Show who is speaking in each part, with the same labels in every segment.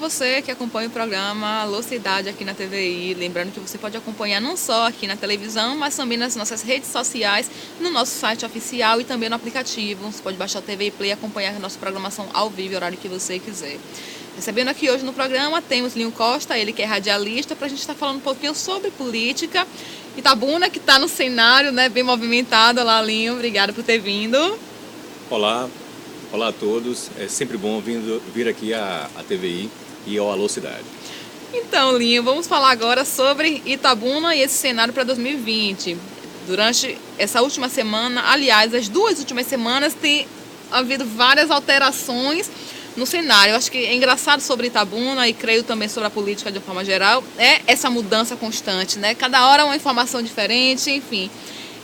Speaker 1: você que acompanha o programa Alô Cidade aqui na TVI. Lembrando que você pode acompanhar não só aqui na televisão, mas também nas nossas redes sociais, no nosso site oficial e também no aplicativo. Você pode baixar o TVI Play e acompanhar a nossa programação ao vivo, horário que você quiser. Recebendo aqui hoje no programa, temos Linho Costa, ele que é radialista, para a gente estar falando um pouquinho sobre política. Itabuna, que está no cenário, né, bem movimentado. Olá, Linho, obrigada por ter vindo.
Speaker 2: Olá a todos. É sempre bom vir aqui à TVI e ao Alô Cidade.
Speaker 1: Então, Linho, vamos falar agora sobre Itabuna e esse cenário para 2020. Durante essa última semana, aliás, as duas últimas semanas, tem havido várias alterações no cenário. Eu acho que é engraçado sobre Itabuna e creio também sobre a política de uma forma geral, é essa mudança constante, né? Cada hora uma informação diferente, enfim.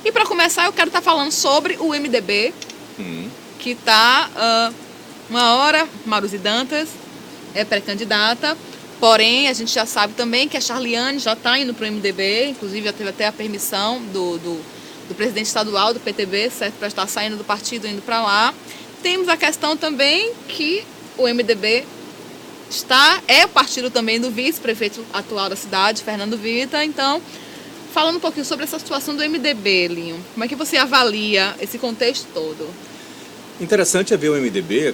Speaker 1: E para começar, eu quero estar falando sobre o MDB, que está, uma hora, Maruzi Dantas é pré-candidata, porém a gente já sabe também que a Charliane já está indo para o MDB, inclusive já teve até a permissão do presidente estadual do PTB, certo, para estar saindo do partido e indo para lá. Temos a questão também que o MDB é o partido também do vice-prefeito atual da cidade, Fernando Vita. Então, falando um pouquinho sobre essa situação do MDB, Linho, como é que você avalia esse contexto todo?
Speaker 2: Interessante é ver o MDB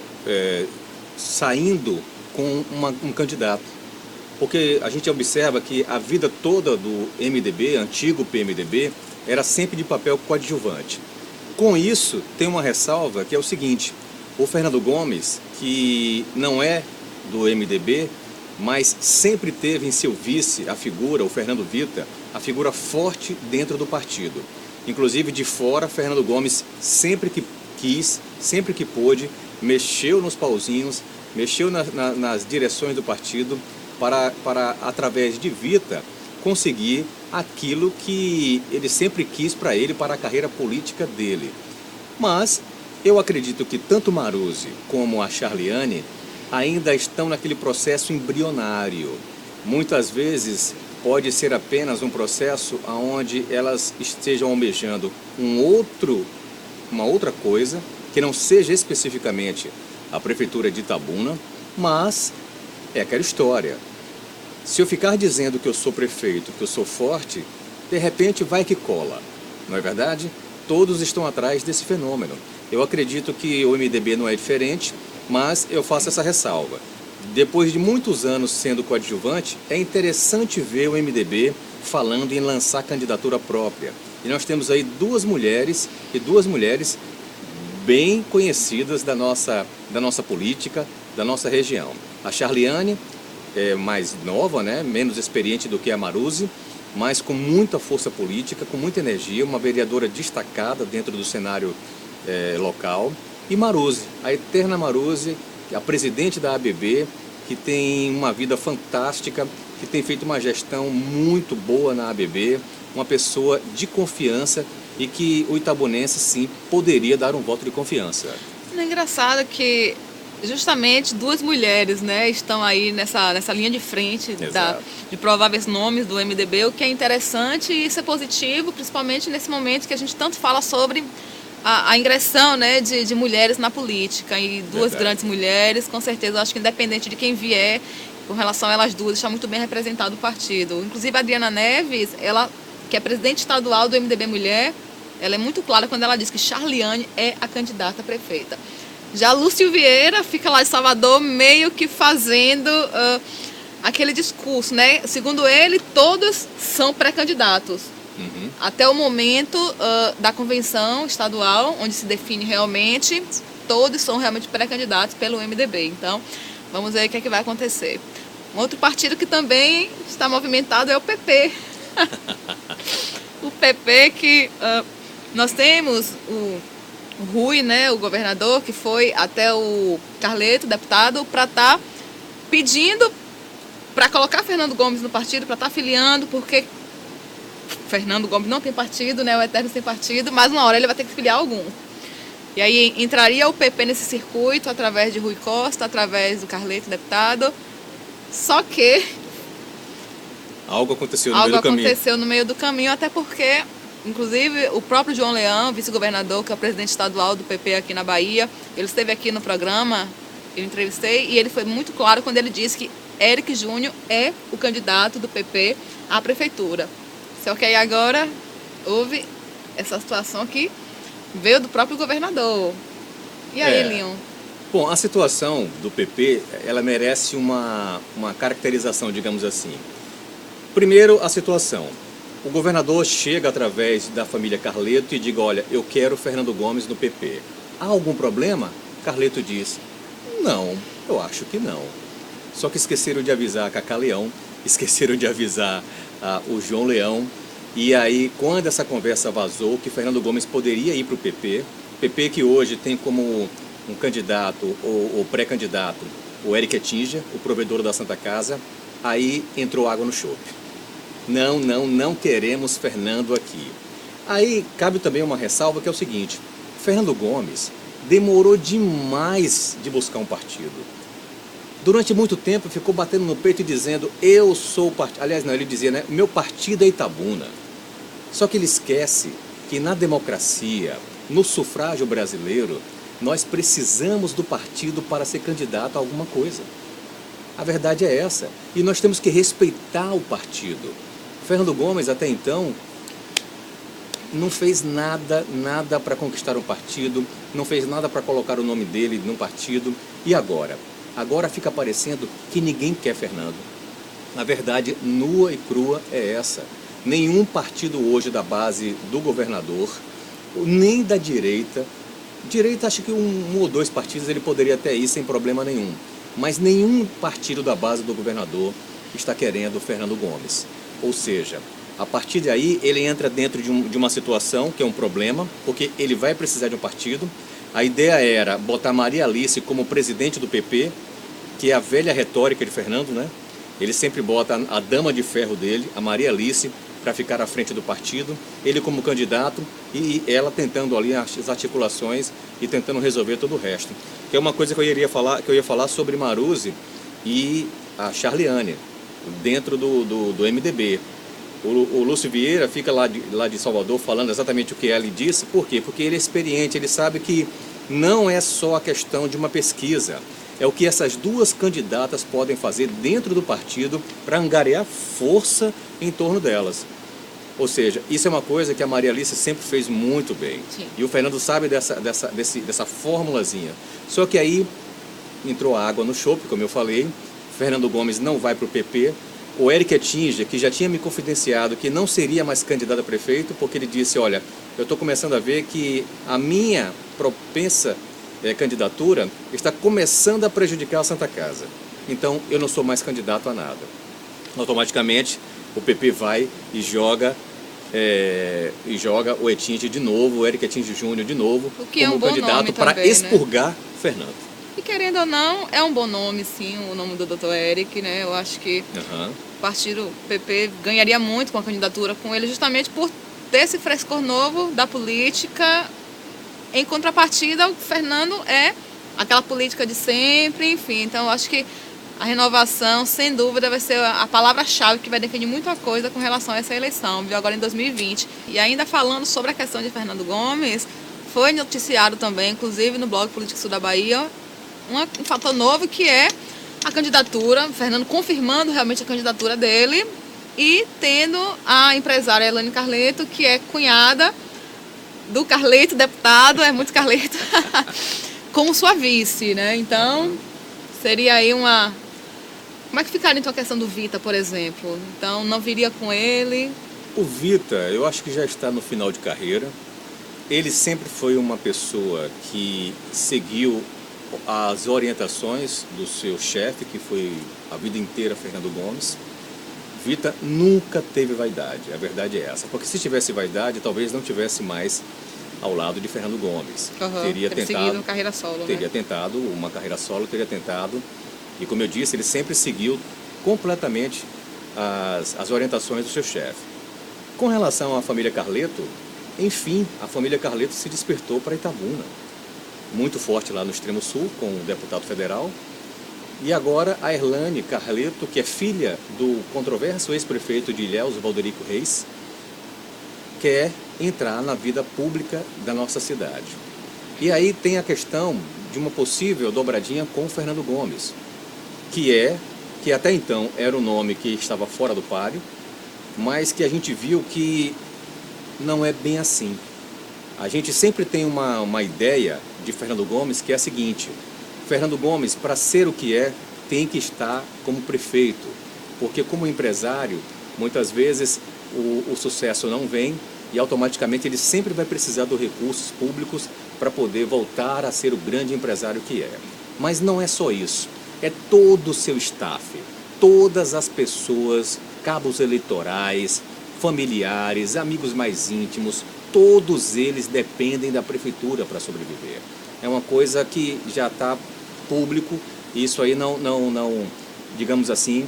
Speaker 2: saindo com um candidato, porque a gente observa que a vida toda do MDB, antigo PMDB, era sempre de papel coadjuvante. Com isso, tem uma ressalva que é o seguinte: o Fernando Gomes, que não é do MDB, mas sempre teve em seu vice a figura, o Fernando Vita, a figura forte dentro do partido. Inclusive de fora, Fernando Gomes sempre que quis, sempre que pôde, mexeu nos pauzinhos, mexeu nas direções do partido para, através de Vita, conseguir aquilo que ele sempre quis para ele, para a carreira política dele. Mas eu acredito que tanto Maruzi como a Charliane ainda estão naquele processo embrionário. Muitas vezes pode ser apenas um processo onde elas estejam almejando uma outra coisa, que não seja especificamente a prefeitura de Itabuna, mas é aquela história. Se eu ficar dizendo que eu sou prefeito, que eu sou forte, de repente vai que cola, não é verdade? Todos estão atrás desse fenômeno. Eu acredito que o MDB não é diferente, mas eu faço essa ressalva. Depois de muitos anos sendo coadjuvante, é interessante ver o MDB falando em lançar candidatura própria. E nós temos aí duas mulheres bem conhecidas da nossa política, da nossa região. A Charliane é mais nova, né? Menos experiente do que a Maruzi, mas com muita força política, com muita energia, uma vereadora destacada dentro do cenário local. E Maruzi, a eterna Maruzi, a presidente da ABB, que tem uma vida fantástica, que tem feito uma gestão muito boa na ABB, uma pessoa de confiança e que o itabunense, sim, poderia dar um voto de confiança.
Speaker 1: É engraçado que justamente duas mulheres, né, estão aí nessa linha de frente de prováveis nomes do MDB, o que é interessante e isso é positivo, principalmente nesse momento que a gente tanto fala sobre a ingressão, né, de mulheres na política. E duas grandes mulheres, com certeza, eu acho que independente de quem vier, com relação a elas duas, está muito bem representado o partido. Inclusive a Adriana Neves, ela que é presidente estadual do MDB Mulher, ela é muito clara quando ela diz que Charliane é a candidata a prefeita. Já Lúcio Vieira fica lá de Salvador meio que fazendo aquele discurso, né? Segundo ele, todos são pré-candidatos. Até o momento da convenção estadual, onde se define realmente, todos são realmente pré-candidatos pelo MDB. Então, vamos ver o que é que vai acontecer. Um outro partido que também está movimentado é o PP. O PP que nós temos o Rui, né, o governador, que foi até o Carleto, deputado, para estar pedindo para colocar Fernando Gomes no partido, para estar filiando, porque Fernando Gomes não tem partido, né, o Eterno sem partido, mas uma hora ele vai ter que filiar algum. E aí entraria o PP nesse circuito através de Rui Costa, através do Carleto, deputado. Só que
Speaker 2: algo aconteceu no meio do caminho,
Speaker 1: até porque, inclusive, o próprio João Leão, vice-governador, que é o presidente estadual do PP aqui na Bahia, ele esteve aqui no programa, eu entrevistei, e ele foi muito claro quando ele disse que Eric Júnior é o candidato do PP à prefeitura. Só que aí agora houve essa situação que veio do próprio governador. E aí, Leon?
Speaker 2: Bom, a situação do PP, ela merece uma caracterização, digamos assim. Primeiro, a situação. O governador chega através da família Carleto e diz, olha, eu quero Fernando Gomes no PP. Há algum problema? Carleto diz, não, eu acho que não. Só que esqueceram de avisar a Cacá Leão, esqueceram de avisar o João Leão. E aí, quando essa conversa vazou, que Fernando Gomes poderia ir para o PP que hoje tem como um candidato ou pré-candidato o Eric Etinja, o provedor da Santa Casa, aí entrou água no chope. Não queremos Fernando aqui. Aí cabe também uma ressalva que é o seguinte, Fernando Gomes demorou demais de buscar um partido. Durante muito tempo ficou batendo no peito e dizendo, eu sou o partido. Aliás, não, ele dizia, né? Meu partido é Itabuna. Só que ele esquece que na democracia, no sufrágio brasileiro, nós precisamos do partido para ser candidato a alguma coisa. A verdade é essa. E nós temos que respeitar o partido. Fernando Gomes, até então, não fez nada para conquistar um partido, não fez nada para colocar o nome dele num partido. E agora? Agora fica parecendo que ninguém quer Fernando. Na verdade, nua e crua é essa. Nenhum partido hoje da base do governador, nem da direita, acho que um ou dois partidos ele poderia até ir sem problema nenhum, mas nenhum partido da base do governador está querendo Fernando Gomes. Ou seja, a partir daí ele entra dentro de uma situação que é um problema, porque ele vai precisar de um partido. A ideia era botar Maria Alice como presidente do PP, que é a velha retórica de Fernando, né? Ele sempre bota a dama de ferro dele, a Maria Alice, para ficar à frente do partido, ele como candidato e ela tentando ali as articulações e tentando resolver todo o resto. Que é uma coisa que eu ia falar sobre Maruzzi e a Charliane, dentro do MDB. O Lúcio Vieira fica lá de Salvador falando exatamente o que ela disse. Por quê? Porque ele é experiente, ele sabe que não é só a questão de uma pesquisa. É o que essas duas candidatas podem fazer dentro do partido para angariar força em torno delas. Ou seja, isso é uma coisa que a Maria Alice sempre fez muito bem. Sim. E o Fernando sabe dessa formulazinha. Só que aí entrou a água no chope, como eu falei. Fernando Gomes não vai para o PP. O Eric Etinja, que já tinha me confidenciado que não seria mais candidato a prefeito, porque ele disse, olha, eu estou começando a ver que a minha propensa candidatura está começando a prejudicar a Santa Casa. Então, eu não sou mais candidato a nada. Automaticamente, o PP vai e joga o Etinja de novo, o Eric Etinja Júnior de novo, como candidato para expurgar, né? Fernando.
Speaker 1: E querendo ou não, é um bom nome, sim, o nome do Dr. Eric, né? Eu acho que o partido PP ganharia muito com a candidatura com ele, justamente por ter esse frescor novo da política. Em contrapartida, o Fernando é aquela política de sempre, enfim. Então, eu acho que a renovação, sem dúvida, vai ser a palavra-chave que vai definir muita coisa com relação a essa eleição, viu? Agora em 2020. E ainda falando sobre a questão de Fernando Gomes, foi noticiado também, inclusive no blog Político Sul da Bahia, um fator novo que é a candidatura, Fernando confirmando realmente a candidatura dele e tendo a empresária Elaine Carleto, que é cunhada do Carleto, deputado, é muito Carleto, como sua vice, né? Então, seria aí uma... Como é que ficaria então a questão do Vita, por exemplo? Então, não viria com ele?
Speaker 2: O Vita, eu acho que já está no final de carreira. Ele sempre foi uma pessoa que seguiu as orientações do seu chefe, que foi a vida inteira Fernando Gomes. Vita nunca teve vaidade, a verdade é essa. Porque se tivesse vaidade, talvez não tivesse mais ao lado de Fernando Gomes.
Speaker 1: Teria seguido uma carreira solo.
Speaker 2: Teria tentado uma carreira solo, e como eu disse, ele sempre seguiu completamente as orientações do seu chefe. Com relação à família Carleto, enfim, a família Carleto se despertou para Itabuna. Muito forte lá no extremo sul, com o deputado federal. E agora a Erlane Carleto, que é filha do controverso ex-prefeito de Ilhéus, Valderico Reis, quer entrar na vida pública da nossa cidade. E aí tem a questão de uma possível dobradinha com o Fernando Gomes, que que até então era um nome que estava fora do páreo, mas que a gente viu que não é bem assim. A gente sempre tem uma ideia de Fernando Gomes que é a seguinte: Fernando Gomes, para ser o que é, tem que estar como prefeito, porque como empresário, muitas vezes o sucesso não vem e automaticamente ele sempre vai precisar dos recursos públicos para poder voltar a ser o grande empresário que é. Mas não é só isso, é todo o seu staff, todas as pessoas, cabos eleitorais, familiares, amigos mais íntimos, todos eles dependem da prefeitura para sobreviver. É uma coisa que já está público e isso aí não, digamos assim,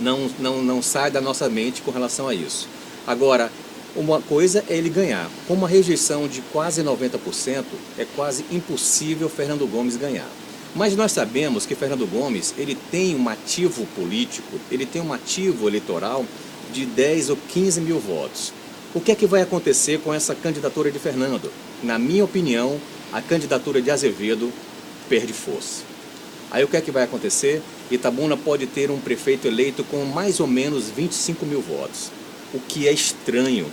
Speaker 2: não sai da nossa mente com relação a isso. Agora, uma coisa é ele ganhar. Com uma rejeição de quase 90%, é quase impossível Fernando Gomes ganhar. Mas nós sabemos que Fernando Gomes, ele tem um ativo político, ele tem um ativo eleitoral de 10 ou 15 mil votos. O que é que vai acontecer com essa candidatura de Fernando? Na minha opinião, a candidatura de Azevedo perde força. Aí o que é que vai acontecer? Itabuna pode ter um prefeito eleito com mais ou menos 25 mil votos, o que é estranho.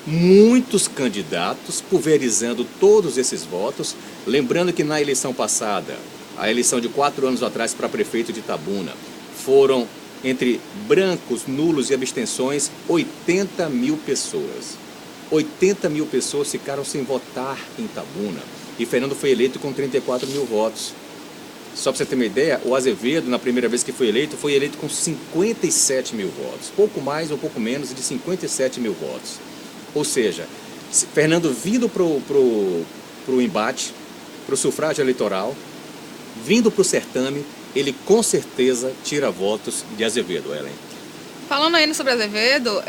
Speaker 2: Muitos candidatos pulverizando todos esses votos, lembrando que na eleição passada, a eleição de 4 anos atrás para prefeito de Itabuna, foram entre brancos, nulos e abstenções 80 mil pessoas. 80 mil pessoas ficaram sem votar em Itabuna e Fernando foi eleito com 34 mil votos. Só para você ter uma ideia, o Azevedo, na primeira vez que foi eleito com 57 mil votos. Pouco mais ou pouco menos de 57 mil votos. Ou seja, Fernando vindo para o embate, para o sufrágio eleitoral, vindo para o certame, ele com certeza tira votos de Azevedo, Ellen.
Speaker 1: Falando ainda sobre Azevedo,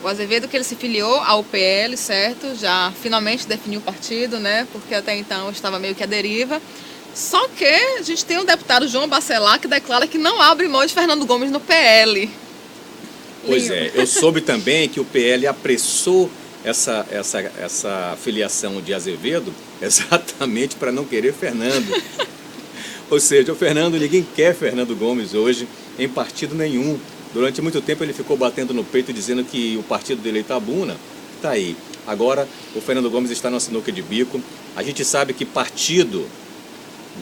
Speaker 1: o Azevedo que ele se filiou ao PL, certo? Já finalmente definiu o partido, né? Porque até então estava meio que à deriva. Só que a gente tem o deputado João Bacelar que declara que não abre mão de Fernando Gomes no PL.
Speaker 2: Pois é, eu soube também que o PL apressou essa filiação de Azevedo exatamente para não querer Fernando. Ou seja, o Fernando, ninguém quer Fernando Gomes hoje em partido nenhum. Durante muito tempo ele ficou batendo no peito dizendo que o partido dele é Itabuna. Está aí. Agora o Fernando Gomes está na sinuca de bico. A gente sabe que partido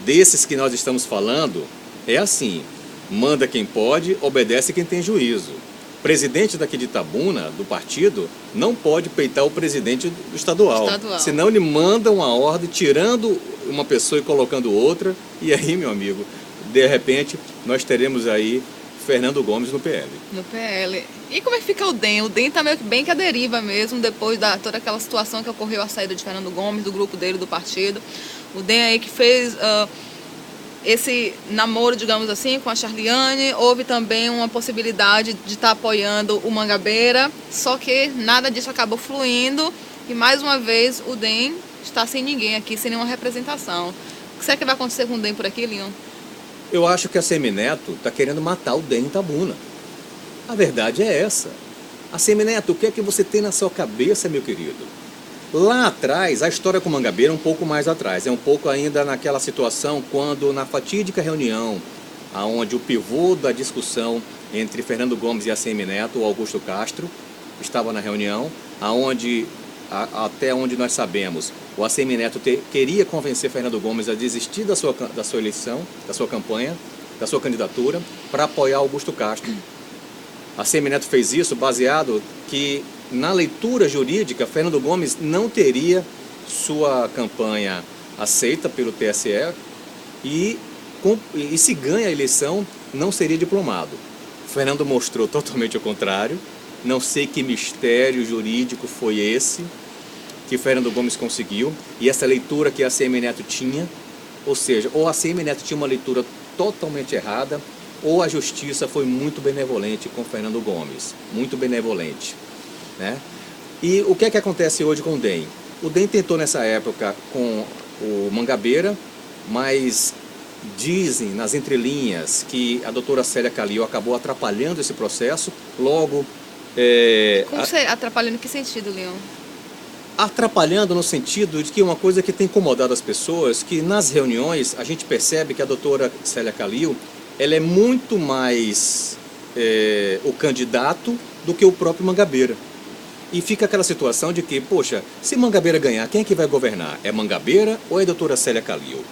Speaker 2: desses que nós estamos falando é assim: manda quem pode, obedece quem tem juízo. Presidente daqui de Itabuna, do partido, não pode peitar o presidente do estadual. Senão ele manda uma ordem tirando uma pessoa e colocando outra. E aí, meu amigo, de repente, nós teremos aí Fernando Gomes no PL.
Speaker 1: No PL. E como é que fica o DEM? O DEM está meio que bem que a deriva mesmo, depois da toda aquela situação que ocorreu a saída de Fernando Gomes, do grupo dele, do partido. O DEM aí que fez esse namoro, digamos assim, com a Charliane. Houve também uma possibilidade de estar apoiando o Mangabeira, só que nada disso acabou fluindo. E mais uma vez o DEM está sem ninguém aqui, sem nenhuma representação. O que será que vai acontecer com o DEM por aqui, Leon?
Speaker 2: Eu acho que a Semineto está querendo matar o DEM em Itabuna. A verdade é essa. A Semineto, o que é que você tem na sua cabeça, meu querido? Lá atrás, a história com o Mangabeira é um pouco mais atrás. É um pouco ainda naquela situação quando, na fatídica reunião, onde o pivô da discussão entre Fernando Gomes e a Semineto, o Augusto Castro, estava na reunião, até onde nós sabemos, o ACM Neto queria convencer Fernando Gomes a desistir da sua eleição, da sua campanha, da sua candidatura, para apoiar Augusto Castro. A ACM Neto fez isso baseado que, na leitura jurídica, Fernando Gomes não teria sua campanha aceita pelo TSE e se ganha a eleição, não seria diplomado. Fernando mostrou totalmente o contrário. Não sei que mistério jurídico foi esse que Fernando Gomes conseguiu, e essa leitura que a ACM Neto tinha, ou seja, ou a ACM Neto tinha uma leitura totalmente errada, ou a justiça foi muito benevolente com Fernando Gomes, muito benevolente, né? E o que é que acontece hoje com o DEM? O DEM tentou nessa época com o Mangabeira, mas dizem nas entrelinhas que a doutora Célia Calil acabou atrapalhando esse processo, logo...
Speaker 1: Como você atrapalhando em que sentido, Leon?
Speaker 2: Atrapalhando no sentido de que uma coisa que tem incomodado as pessoas, que nas reuniões a gente percebe que a doutora Célia Calil, ela é muito mais o candidato do que o próprio Mangabeira. E fica aquela situação de que, poxa, se Mangabeira ganhar, quem é que vai governar? É Mangabeira ou é a doutora Célia Calil?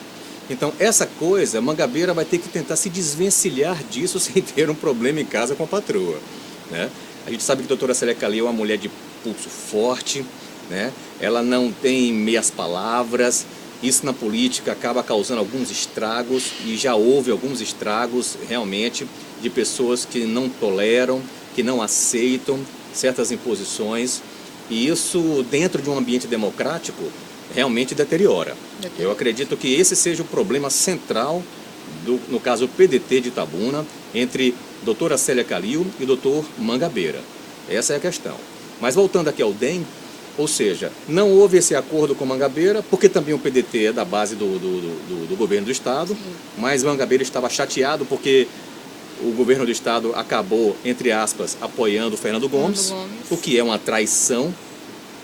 Speaker 2: Então, essa coisa, Mangabeira vai ter que tentar se desvencilhar disso sem ter um problema em casa com a patroa, né? A gente sabe que a doutora Célia Calil é uma mulher de pulso forte, né? Ela não tem meias palavras. Isso na política acaba causando alguns estragos, e já houve alguns estragos realmente de pessoas que não toleram, que não aceitam certas imposições, e isso dentro de um ambiente democrático realmente deteriora. Eu acredito que esse seja o problema central, no caso o PDT de Itabuna, entre doutora Célia Calil e doutor Mangabeira. Essa é a questão. Mas voltando aqui ao DEM, ou seja, não houve esse acordo com Mangabeira, porque também o PDT é da base do governo do Estado, mas Mangabeira estava chateado porque o governo do Estado acabou, entre aspas, apoiando o Fernando Gomes, o que é uma traição,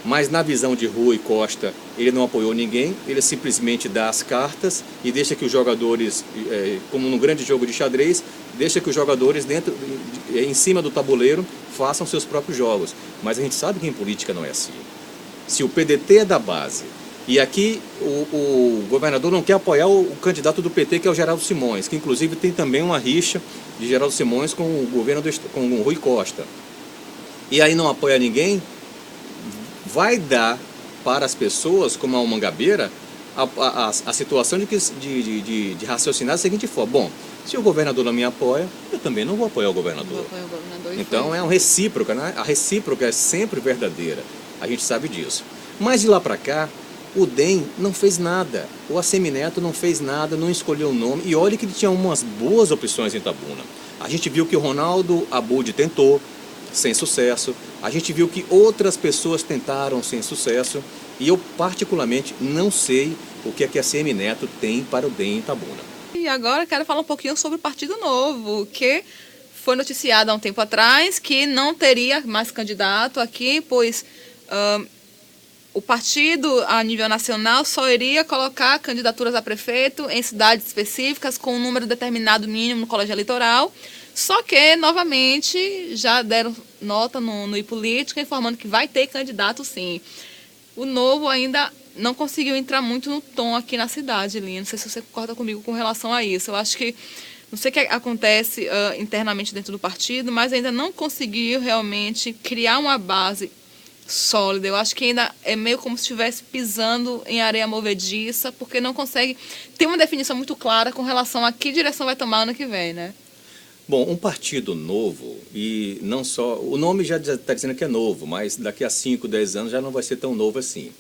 Speaker 2: mas na visão de Rui Costa, ele não apoiou ninguém, ele simplesmente dá as cartas e deixa que os jogadores, como num grande jogo de xadrez, deixa que os jogadores em cima do tabuleiro façam seus próprios jogos. Mas a gente sabe que em política não é assim. Se o PDT é da base, e aqui o governador não quer apoiar o candidato do PT, que é o Geraldo Simões, que inclusive tem também uma rixa de Geraldo Simões com o governo com o Rui Costa, e aí não apoia ninguém, vai dar para as pessoas, como a Mangabeira, a situação de raciocinar da seguinte forma: bom, se o governador não me apoia, eu também não vou apoiar o governador. Então é uma recíproca, né? A recíproca é sempre verdadeira, a gente sabe disso. Mas de lá para cá, o DEM não fez nada, o Assemineto não fez nada, não escolheu o nome, e olha que ele tinha umas boas opções em Itabuna. A gente viu que o Ronaldo Abud tentou, sem sucesso. A gente viu que outras pessoas tentaram sem sucesso, e eu particularmente não sei o que a Assemineto tem para o DEM em Itabuna.
Speaker 1: E agora quero falar um pouquinho sobre o Partido Novo, que foi noticiado há um tempo atrás que não teria mais candidato aqui, pois o partido, a nível nacional, só iria colocar candidaturas a prefeito em cidades específicas com um número determinado mínimo no colégio eleitoral. Só que, novamente, já deram nota no iPolítica informando que vai ter candidato, sim. O Novo ainda não conseguiu entrar muito no tom aqui na cidade, Lina. Não sei se você concorda comigo com relação a isso. Eu acho que, não sei o que acontece internamente dentro do partido, mas ainda não conseguiu realmente criar uma base sólida. Eu acho que ainda é meio como se estivesse pisando em areia movediça, porque não consegue ter uma definição muito clara com relação a que direção vai tomar ano que vem, né?
Speaker 2: Bom, um partido novo, e não só... O nome já está dizendo que é novo, mas daqui a 5, 10 anos já não vai ser tão novo assim.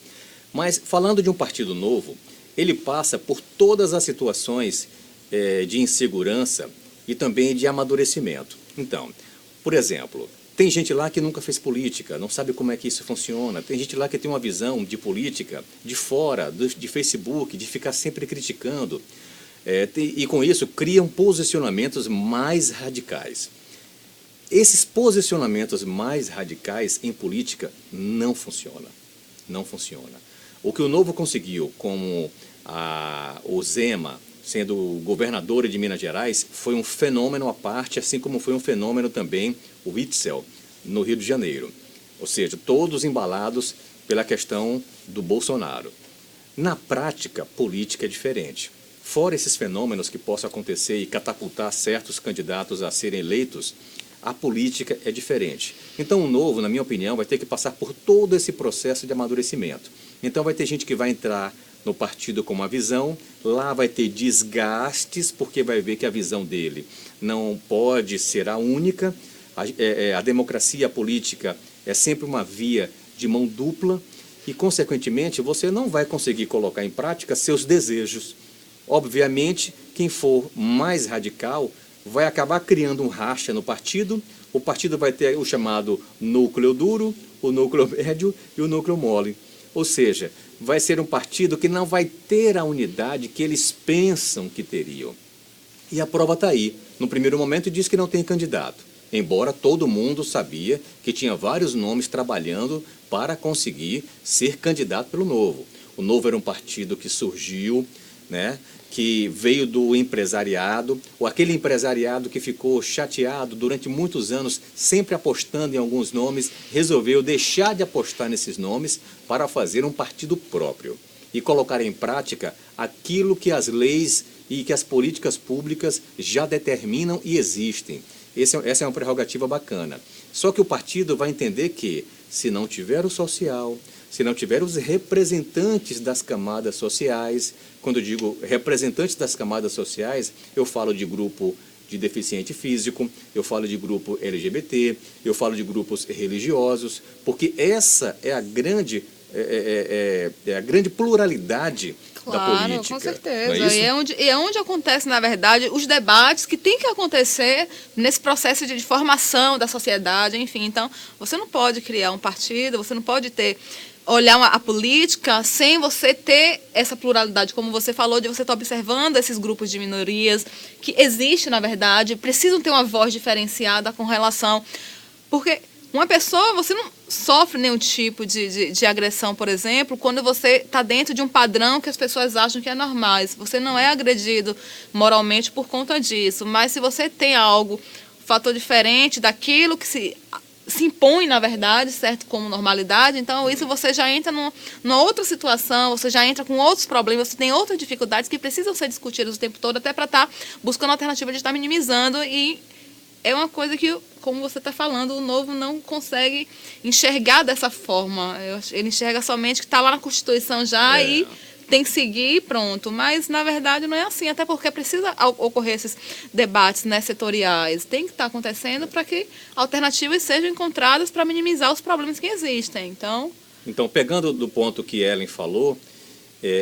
Speaker 2: Mas falando de um partido novo, ele passa por todas as situações de insegurança e também de amadurecimento. Então, por exemplo, tem gente lá que nunca fez política, não sabe como é que isso funciona. Tem gente lá que tem uma visão de política de fora, de Facebook, de ficar sempre criticando. E com isso criam posicionamentos mais radicais. Esses posicionamentos mais radicais em política não funcionam. Não funciona. O que o Novo conseguiu, como o Zema, sendo governador de Minas Gerais, foi um fenômeno à parte, assim como foi um fenômeno também o Witzel, no Rio de Janeiro. Ou seja, todos embalados pela questão do Bolsonaro. Na prática, política é diferente. Fora esses fenômenos que possam acontecer e catapultar certos candidatos a serem eleitos, a política é diferente. Então o Novo, na minha opinião, vai ter que passar por todo esse processo de amadurecimento. Então vai ter gente que vai entrar no partido com uma visão, lá vai ter desgastes, porque vai ver que a visão dele não pode ser a única. A democracia política é sempre uma via de mão dupla e, consequentemente, você não vai conseguir colocar em prática seus desejos. Obviamente, quem for mais radical vai acabar criando um racha no partido. O partido vai ter o chamado núcleo duro, o núcleo médio e o núcleo mole. Ou seja, vai ser um partido que não vai ter a unidade que eles pensam que teriam. E a prova está aí. No primeiro momento diz que não tem candidato, embora todo mundo sabia que tinha vários nomes trabalhando para conseguir ser candidato pelo Novo. O Novo era um partido que surgiu, né, que veio do empresariado, ou aquele empresariado que ficou chateado durante muitos anos, sempre apostando em alguns nomes, resolveu deixar de apostar nesses nomes para fazer um partido próprio e colocar em prática aquilo que as leis e que as políticas públicas já determinam e existem. Essa é uma prerrogativa bacana. Só que o partido vai entender que, se não tiver o social, se não tiver os representantes das camadas sociais, quando eu digo representantes das camadas sociais, eu falo de grupo de deficiente físico, eu falo de grupo LGBT, eu falo de grupos religiosos, porque essa é a grande, a grande pluralidade da política.
Speaker 1: Claro, com certeza. E é onde acontece, na verdade, os debates que tem que acontecer nesse processo de formação da sociedade, enfim. Então, você não pode criar um partido, você não pode olhar a política sem você ter essa pluralidade, como você falou, de você estar observando esses grupos de minorias que existem, na verdade, precisam ter uma voz diferenciada com relação... Porque uma pessoa, você não sofre nenhum tipo de agressão, por exemplo, quando você está dentro de um padrão que as pessoas acham que é normal. Você não é agredido moralmente por conta disso, mas se você tem algo, um fator diferente daquilo que se impõe, na verdade, certo, como normalidade, então isso você já entra numa outra situação, você já entra com outros problemas, você tem outras dificuldades que precisam ser discutidas o tempo todo, até para estar buscando alternativa de estar minimizando, e é uma coisa que, como você está falando, o Novo não consegue enxergar dessa forma. Ele enxerga somente que está lá na Constituição já e tem que seguir e pronto. Mas, na verdade, não é assim. Até porque precisa ocorrer esses debates, né, setoriais. Tem que estar acontecendo para que alternativas sejam encontradas para minimizar os problemas que existem. Então,
Speaker 2: pegando do ponto que Ellen falou,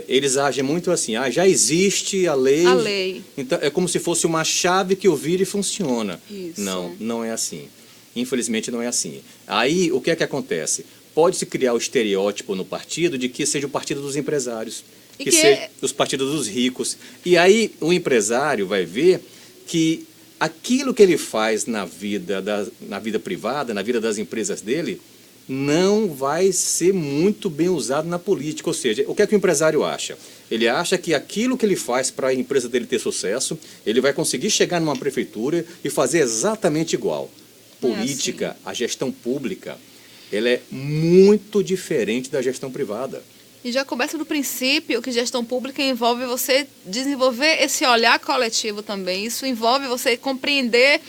Speaker 2: eles agem muito assim, já existe a lei.
Speaker 1: A lei.
Speaker 2: Então, é como se fosse uma chave que eu viro e funciona.
Speaker 1: Isso.
Speaker 2: Não é assim. Infelizmente, não é assim. Aí, o que é que acontece? Pode-se criar o estereótipo no partido de que seja o partido dos empresários, que seja os partidos dos ricos. E aí o empresário vai ver que aquilo que ele faz na vida privada, na vida das empresas dele, não vai ser muito bem usado na política. Ou seja, o que é que o empresário acha? Ele acha que aquilo que ele faz para a empresa dele ter sucesso, ele vai conseguir chegar numa prefeitura e fazer exatamente igual. Política, a gestão pública, ela é muito diferente da gestão privada.
Speaker 1: E já começa do princípio que gestão pública envolve você desenvolver esse olhar coletivo também. Isso envolve você compreender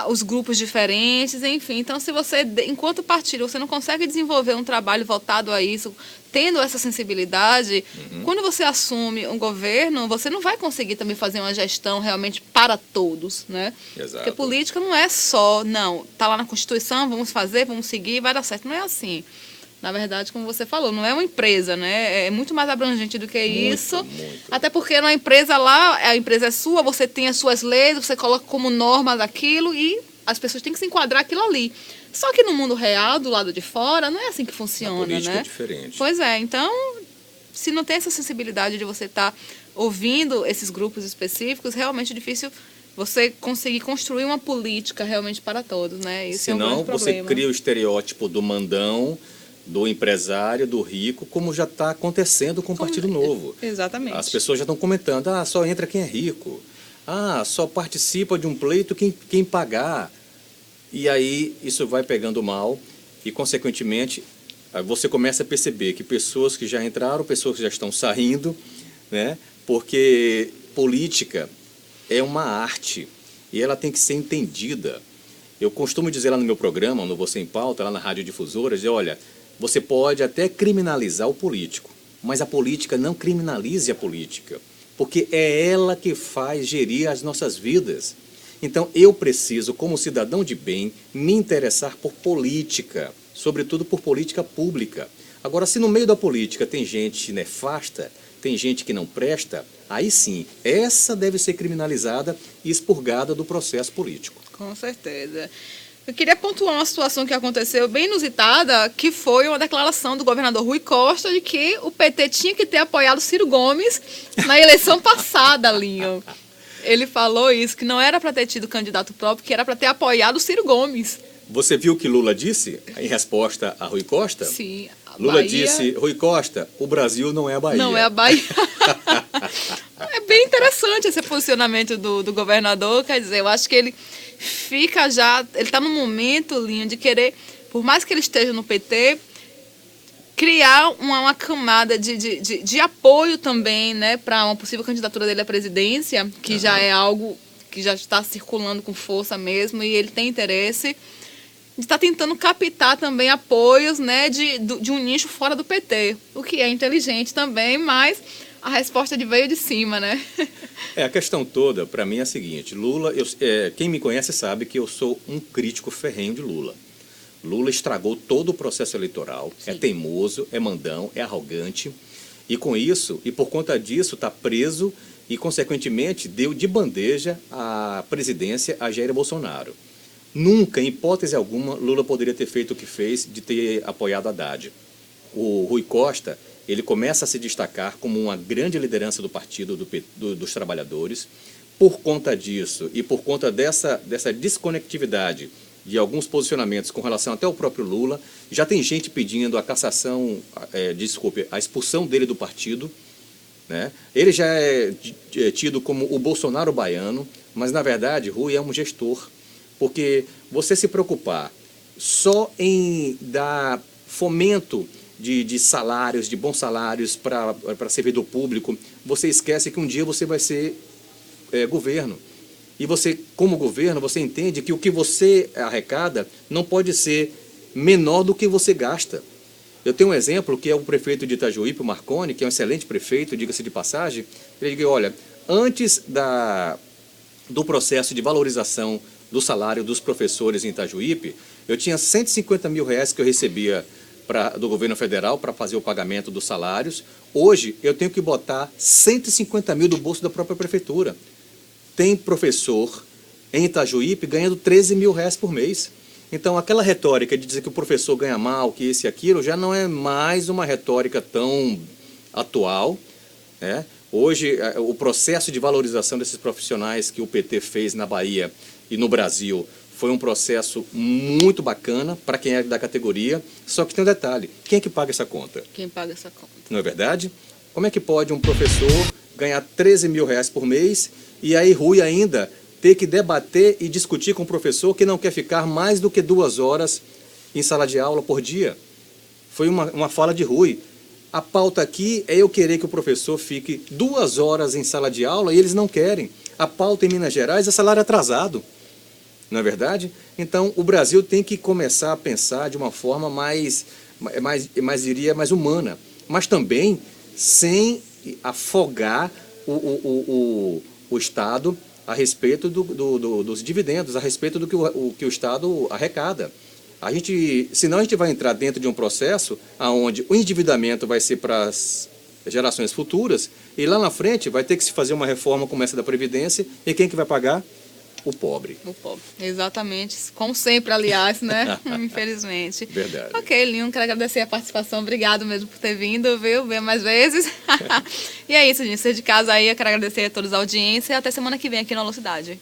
Speaker 1: os grupos diferentes, enfim. Então, se você, enquanto partido, você não consegue desenvolver um trabalho voltado a isso, tendo essa sensibilidade, quando você assume um governo, você não vai conseguir também fazer uma gestão realmente para todos, né?
Speaker 2: Exato.
Speaker 1: Porque política não é só, está lá na Constituição, vamos fazer, vamos seguir, vai dar certo. Não é assim. Na verdade, como você falou, não é uma empresa, né? É muito mais abrangente do que isso.
Speaker 2: Muito.
Speaker 1: Até porque na empresa lá, a empresa é sua, você tem as suas leis, você coloca como norma daquilo e as pessoas têm que se enquadrar aquilo ali. Só que no mundo real, do lado de fora, não é assim que funciona,
Speaker 2: a política
Speaker 1: né?
Speaker 2: É diferente.
Speaker 1: Pois é, então, se não tem essa sensibilidade de você estar ouvindo esses grupos específicos, realmente é difícil você conseguir construir uma política realmente para todos, né? Esse
Speaker 2: Senão,
Speaker 1: é um grande problema.
Speaker 2: você cria o estereótipo do mandão, do empresário, do rico, como já está acontecendo com o Partido Novo.
Speaker 1: Exatamente.
Speaker 2: As pessoas já estão comentando, só entra quem é rico. Só participa de um pleito quem pagar. E aí isso vai pegando mal e, consequentemente, você começa a perceber que pessoas que já entraram, pessoas que já estão saindo, né? Porque política é uma arte e ela tem que ser entendida. Eu costumo dizer lá no meu programa, no Você em Pauta, lá na Rádio Difusora, olha, você pode até criminalizar o político, mas a política não criminalize a política, porque é ela que faz gerir as nossas vidas. Então, eu preciso, como cidadão de bem, me interessar por política, sobretudo por política pública. Agora, se no meio da política tem gente nefasta, tem gente que não presta, aí sim, essa deve ser criminalizada e expurgada do processo político.
Speaker 1: Com certeza. Eu queria pontuar uma situação que aconteceu bem inusitada, que foi uma declaração do governador Rui Costa de que o PT tinha que ter apoiado Ciro Gomes na eleição passada, Linho. Ele falou isso, que não era para ter tido candidato próprio, que era para ter apoiado Ciro Gomes.
Speaker 2: Você viu o que Lula disse em resposta a Rui Costa?
Speaker 1: Sim.
Speaker 2: Lula disse, Rui Costa, o Brasil não é a Bahia.
Speaker 1: Não é a Bahia. É bem bem interessante esse posicionamento do governador. Quer dizer, eu acho que ele fica já... Ele está num momento, Linho, de querer, por mais que ele esteja no PT, criar uma camada de apoio também, né, para uma possível candidatura dele à presidência, que já é algo que já está circulando com força mesmo, e ele tem interesse de estar tentando captar também apoios, né, de um nicho fora do PT, o que é inteligente também, mas a resposta veio de cima, né?
Speaker 2: A questão toda, para mim, é a seguinte. Lula, quem me conhece sabe que eu sou um crítico ferrenho de Lula. Lula estragou todo o processo eleitoral, Sim. É teimoso, é mandão, é arrogante, e com isso, e por conta disso, está preso e, consequentemente, deu de bandeja a presidência a Jair Bolsonaro. Nunca, em hipótese alguma, Lula poderia ter feito o que fez de ter apoiado Haddad. O Rui Costa, ele começa a se destacar como uma grande liderança do Partido dos Trabalhadores. Por conta disso e por conta dessa desconectividade de alguns posicionamentos com relação até ao próprio Lula, já tem gente pedindo a cassação, a expulsão dele do partido, né? Ele já é tido como o Bolsonaro baiano, mas, na verdade, Rui é um gestor. Porque você se preocupar só em dar fomento de salários, de bons salários para servidor público, você esquece que um dia você vai ser governo. E você, como governo, você entende que o que você arrecada não pode ser menor do que você gasta. Eu tenho um exemplo que é o prefeito de Itajuípe, o Marconi, que é um excelente prefeito, diga-se de passagem. Ele diz, olha, antes do processo de valorização do salário dos professores em Itajuípe, eu tinha 150 mil reais que eu recebia do governo federal para fazer o pagamento dos salários. Hoje, eu tenho que botar 150 mil do bolso da própria prefeitura. Tem professor em Itajuípe ganhando 13 mil reais por mês. Então, aquela retórica de dizer que o professor ganha mal, que isso e aquilo, já não é mais uma retórica tão atual, né? Hoje, o processo de valorização desses profissionais que o PT fez na Bahia e no Brasil foi um processo muito bacana para quem é da categoria, só que tem um detalhe, quem é que paga essa conta?
Speaker 1: Quem paga essa conta?
Speaker 2: Não é verdade? Como é que pode um professor ganhar 13 mil reais por mês e aí Rui ainda ter que debater e discutir com o professor que não quer ficar mais do que 2 horas em sala de aula por dia? Foi uma fala de Rui. A pauta aqui é eu querer que o professor fique 2 horas em sala de aula e eles não querem. A pauta em Minas Gerais é salário atrasado, não é verdade? Então, o Brasil tem que começar a pensar de uma forma mais humana, mas também sem afogar o Estado a respeito dos dividendos, a respeito do que o Estado arrecada. Senão a gente vai entrar dentro de um processo onde o endividamento vai ser para as gerações futuras e lá na frente vai ter que se fazer uma reforma como essa da Previdência e quem que vai pagar? O pobre.
Speaker 1: O pobre, exatamente. Como sempre, aliás, né? Infelizmente.
Speaker 2: Verdade.
Speaker 1: Ok, Linho, quero agradecer a participação. Obrigado mesmo por ter vindo, viu? Venha mais vezes. E é isso, gente. Você de casa aí, eu quero agradecer a todos a audiência e até semana que vem aqui no Alô Cidade.